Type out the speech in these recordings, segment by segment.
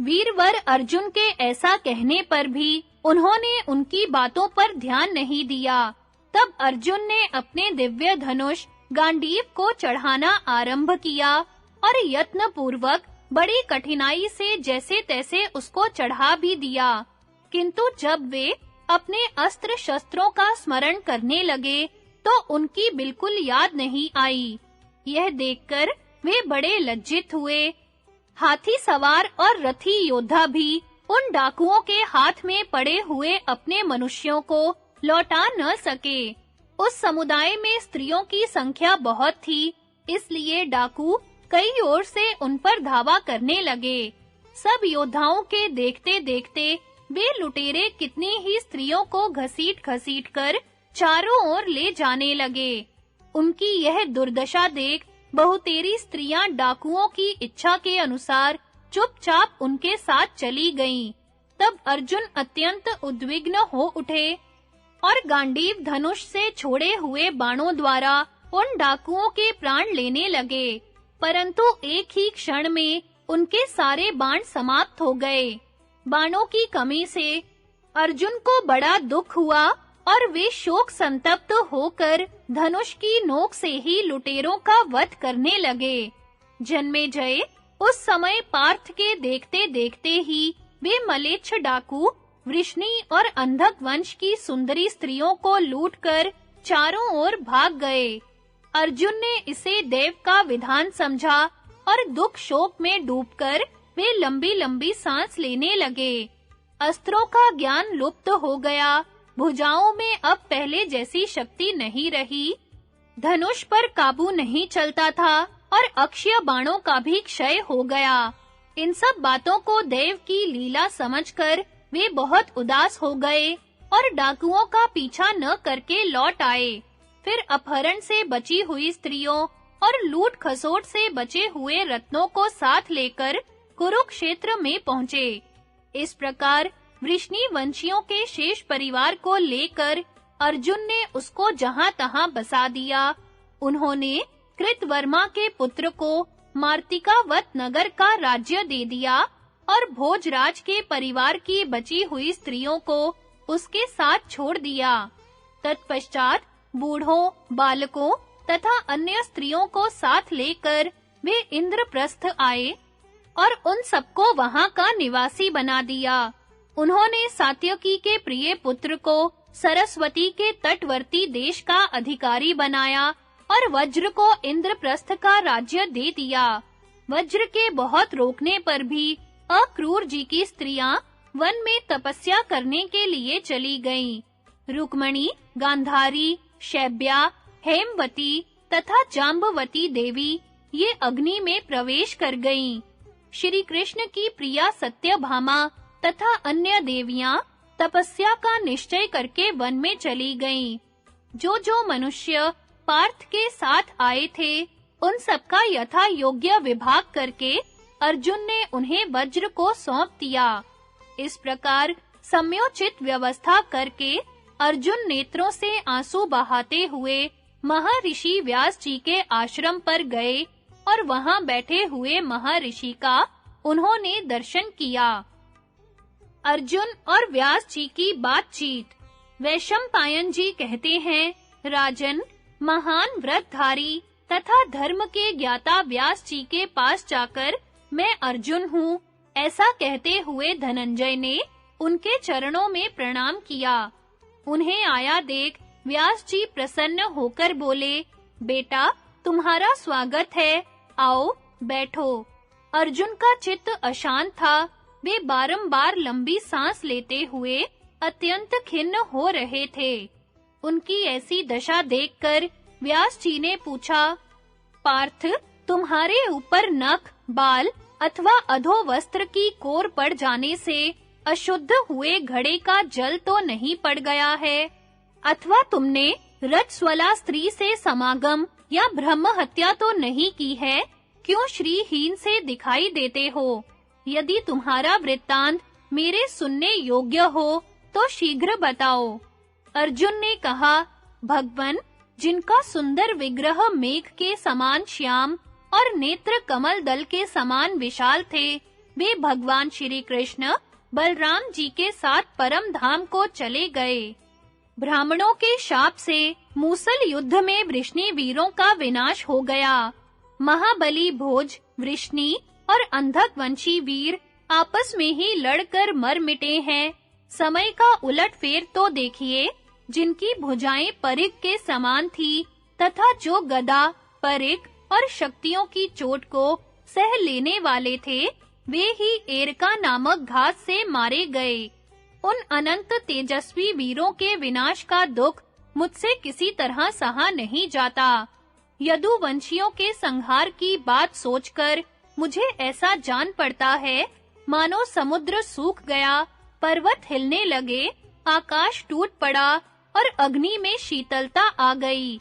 वीरवर अर्जुन के ऐसा कहने पर भी उन्होंने उनकी बातों पर ध्यान नहीं दिया। तब अर्जुन ने अपने दिव्य धनुष गांडीव को चढ़ाना आरंभ किया और यत्न पूर्वक बड़ी कठिनाई से जैसे तैसे उसको चढ़ा भी दिया। किंतु जब वे अपने अस्त्र शस्त्रों का स्मरण करने लगे तो उनकी बिल्कुल याद नहीं आई। यह देखकर वे बड़े लज्जित हुए। हाथी सवार और रथी योद्धा भी उन डाकुओं के हाथ में पड़े हुए अपने मनुष्यों को लौटा न सके। उस समुदाय में स्त्रियों की संख्या बहुत थी, इसलिए डाकू कई ओर से उन पर धावा करने लगे। सब योद्धाओं के देखते-देखते वे लुटेरे कितनी ही स्त्रियों को घसीट-घसीट कर चारों ओर ले जाने लगे। उनकी यह दुर्दशा देख बहुतेरी स्त्रियां डाकुओं की इच्छा के अनुसार चुपचाप उनके साथ चली गईं। तब अर्जुन अत्यंत उद्विग्न हो उठे और गांडीव धनुष से छोड़े हुए बाणों द्वारा उन डाकुओं के प्राण लेने लगे, परंतु एक ही क्षण में उनके सारे बाण समाप्त हो गए। बाणों की कमी से अर्जुन को बड़ा दुख हुआ और वे शोक संतप्त होकर धनुष की नोक से ही लुटेरों का वध करने लगे। जन्मेजय उस समय पार्थ के देखते-देखते ही वे मलेच्छ डाकू वृष्णि और अंधक वंश की सुंदरी स्त्रियों को लूटकर चारों ओर भाग गए। अर्जुन ने इसे देव का विधान समझा और दुख शोक में डूबकर वे लंबी-लंबी सांस लेने लगे। अस्त्रों का ज्ञान लुप्त हो गया। भुजाओं में अब पहले जैसी शक्ति नहीं रही। धनुष पर काबू नहीं चलता था और अक्षय बाणों का भी क्षय हो गया। इन सब बातों को देव की लीला समझकर वे बहुत उदास हो गए और डाकुओं का पीछा न करके लौट आए। फिर अपहरण से बची हुई स्त्रियों और लूट खसोट से बचे हुए रत्नों को साथ लेकर कुरुक्षेत्र में पहुंचे। इस प्रकार वृष्णि वंशियों के शेष परिवार को लेकर अर्जुन ने उसको जहां-तहां बसा दिया। उन्होंने कृतवर्मा के पुत्र को मार्तिकावत नगर का राज्य दे दिया और भोजराज के परिवार की बची हुई स्त्रियों को उसके साथ छोड़ दिया। तत्पश्चात बूढ़ों, बालकों तथा अन्य स्त्रियों को साथ लेकर वे इंद्रप्रस्थ आए और उन सबको वहां का निवासी बना दिया। उन्होंने सात्यकी के प्रिय पुत्र को सरस्वती के तटवर्ती देश का अधिकारी बनाया और वज्र को इंद्रप्रस्थ का राज्य दे दिया। वज्र के बहुत रोकने पर भी अक्रूर जी की स्त्रियां वन में तपस्या करने के लिए चली गईं। रुक्मणी, गांधारी, शैब्या, हेमवती तथा जाम्बवती देवी ये अग्नि में प्रवेश कर गईं। श्री कृष्ण की प्रिया सत्यभामा तथा अन्य देवियां तपस्या का निश्चय करके वन में चली गईं। जो मनुष्य पार्थ के साथ आए थे उन सबका यथा योग्य विभाग करके अर्जुन ने उन्हें वज्र को सौंप दिया। इस प्रकार सम्योचित व्यवस्था करके अर्जुन नेत्रों से आंसू बहाते हुए महर्षि व्यास जी के आश्रम पर गए और वहां बैठे हुए महर्षि का उन्होंने दर्शन किया। अर्जुन और व्यास जी की बातचीत। वैशंपायन जी कहते हैं, राजन, महान व्रतधारी तथा धर्म के ज्ञाता व्यास जी के पास जाकर मैं अर्जुन हूँ, ऐसा कहते हुए धनंजय ने उनके चरणों में प्रणाम किया। उन्हें आया देख व्यास जी प्रसन्न होकर बोले, बेटा तुम्हारा स्वागत है, आओ बैठो। अर्जुन का चित्त अशांत था। वे बारंबार लंबी सांस लेते हुए अत्यंत खिन्न हो रहे थे। उनकी ऐसी दशा देखकर व्यास जी ने पूछा, पार्थ, तुम्हारे ऊपर नख, बाल अथवा अधोवस्त्र की कोर पड़ जाने से अशुद्ध हुए घड़े का जल तो नहीं पड़ गया है, अथवा तुमने रजस्वला स्त्री से समागम या ब्रह्म हत्या तो नहीं की है? क्यों श्रीहीन से दिखाई देते हो? यदि तुम्हारा वृत्तांत मेरे सुनने योग्य हो तो शीघ्र बताओ। अर्जुन ने कहा, भगवन, जिनका सुंदर विग्रह मेघ के समान श्याम और नेत्र कमल दल के समान विशाल थे, वे भगवान श्री कृष्ण बलराम जी के साथ परम धाम को चले गए। ब्राह्मणों के शाप से मूसल युद्ध में वृष्णि वीरों का विनाश हो गया। महाबली भोज, वृष्णि और अंधक वंशी वीर आपस में ही लड़कर मर मिटे हैं। समय का उलटफेर तो देखिए, जिनकी भुजाएं परिघ के समान थी तथा जो गदा, परिघ और शक्तियों की चोट को सह लेने वाले थे, वे ही एरका नामक घात से मारे गए। उन अनंत तेजस्वी वीरों के विनाश का दुख मुझसे किसी तरह सहा नहीं जाता। यदुवंशियों के संहार की बात सोचकर मुझे ऐसा जान पड़ता है मानो समुद्र सूख गया, पर्वत हिलने लगे, आकाश टूट पड़ा और अग्नि में शीतलता आ गई।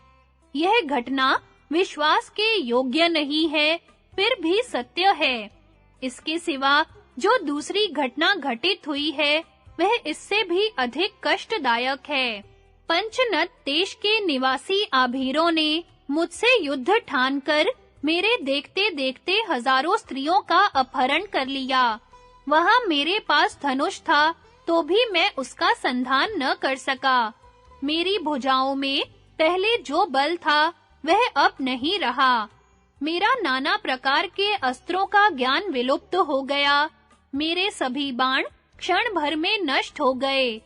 यह घटना विश्वास के योग्य नहीं है, फिर भी सत्य है। इसके सिवा जो दूसरी घटना घटित हुई है, वह इससे भी अधिक कष्टदायक है। पंचनद देश के निवासी आभीरों ने मुझसे युद्ध ठानकर मेरे देखते-देखते हजारों स्त्रियों का अपहरण कर लिया। वहां मेरे पास धनुष था, तो भी मैं उसका संधान न कर सका। मेरी भुजाओं में पहले जो बल था, वह अब नहीं रहा। मेरा नाना प्रकार के अस्त्रों का ज्ञान विलुप्त हो गया। मेरे सभी बाण क्षण भर में नष्ट हो गए।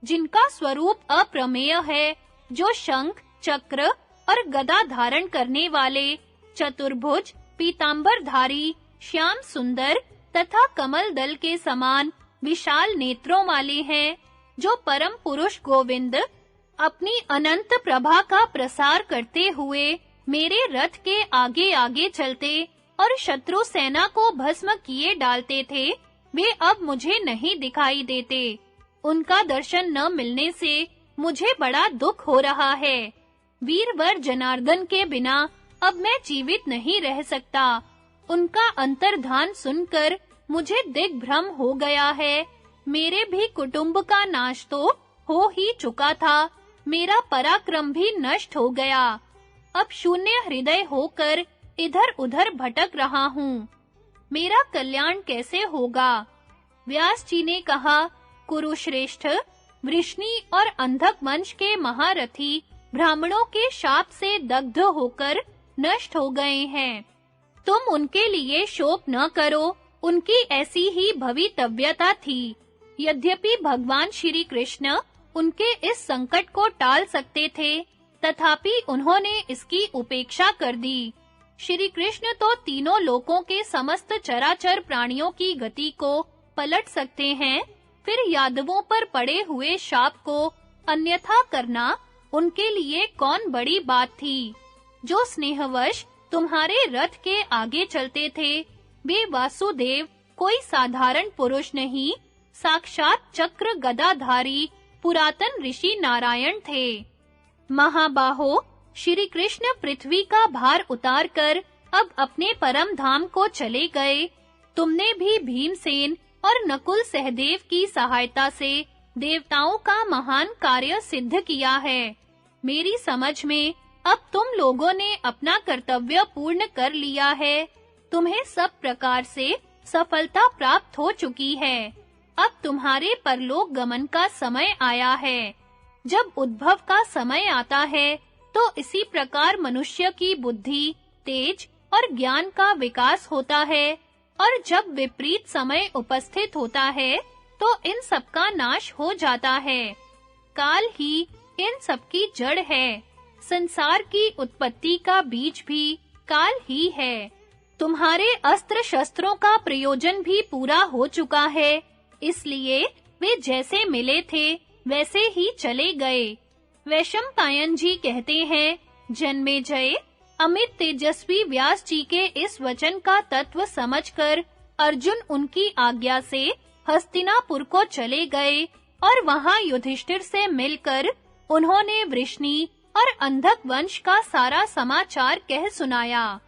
जिनका स्वरूप अप्रमेय है, जो शंख, चक्र और गदा धारण करने वाले, चतुर्भुज, पीतांबरधारी, श्याम सुंदर तथा कमल दल के समान विशाल नेत्रों वाले हैं, जो परम पुरुष गोविंद अपनी अनंत प्रभा का प्रसार करते हुए मेरे रथ के आगे-आगे चलते और शत्रु सेना को भस्म किए डालते थे, वे अब मुझे नहीं दिखाई देते। उनका दर्शन न मिलने से मुझे बड़ा दुख हो रहा है। वीरवर जनार्दन के बिना अब मैं जीवित नहीं रह सकता। उनका अंतर्धान सुनकर मुझे दिग्भ्रम हो गया है। मेरे भी कुटुंब का नाश तो हो ही चुका था, मेरा पराक्रम भी नष्ट हो गया। अब शून्य हृदय होकर इधर-उधर भटक रहा हूँ। मेरा कल्याण कैसे होगा? व्यास जी ने कहा, कुरुश्रेष्ठ, वृष्णि और अंधक वंश के महारथी ब्राह्मणों के शाप से दग्ध होकर नष्ट हो गए हैं। तुम उनके लिए शोक न करो, उनकी ऐसी ही भवितव्यता थी। यद्यपि भगवान श्री कृष्ण उनके इस संकट को टाल सकते थे, तथापि उन्होंने इसकी उपेक्षा कर दी। श्री कृष्ण तो तीनों लोकों के समस्त चराचर प्राणियों की गति को पलट सकते हैं, फिर यादवों पर पड़े हुए शाप को अन्यथा करना उनके लिए कौन बड़ी बात थी। जो स्नेहवश तुम्हारे रथ के आगे चलते थे, वे वासुदेव कोई साधारण पुरुष नहीं, साक्षात चक्र गदाधारी पुरातन ऋषि नारायण थे। महाबाहो, श्री कृष्ण पृथ्वी का भार उतारकर अब अपने परम धाम को चले गए। तुमने भी भीमसेन और नकुल सहदेव की सहायता से देवताओं का महान कार्य सिद्ध किया है। मेरी समझ में अब तुम लोगों ने अपना कर्तव्य पूर्ण कर लिया है। तुम्हें सब प्रकार से सफलता प्राप्त हो चुकी है। अब तुम्हारे परलोक गमन का समय आया है। जब उद्भव का समय आता है, तो इसी प्रकार मनुष्य की बुद्धि, तेज और ज्ञान का विकास होता है, और जब विपरीत समय उपस्थित होता है, तो इन सब का नाश हो जाता है। काल ही इन सब की जड़ है। संसार की उत्पत्ति का बीज भी काल ही है। तुम्हारे अस्त्र शस्त्रों का प्रयोजन भी पूरा हो चुका है, इसलिए वे जैसे मिले थे वैसे ही चले गए। वैशंपायन जी कहते हैं, जन्मेजय, अमित तेजस्वी व्यास जी के इस वचन का तत्व समझकर अर्जुन उनकी आज्ञा से हस्तिनापुर को चले गए और वहां युधिष्ठिर से मिलकर उन्होंने वृष्णि और अंधक वंश का सारा समाचार कह सुनाया।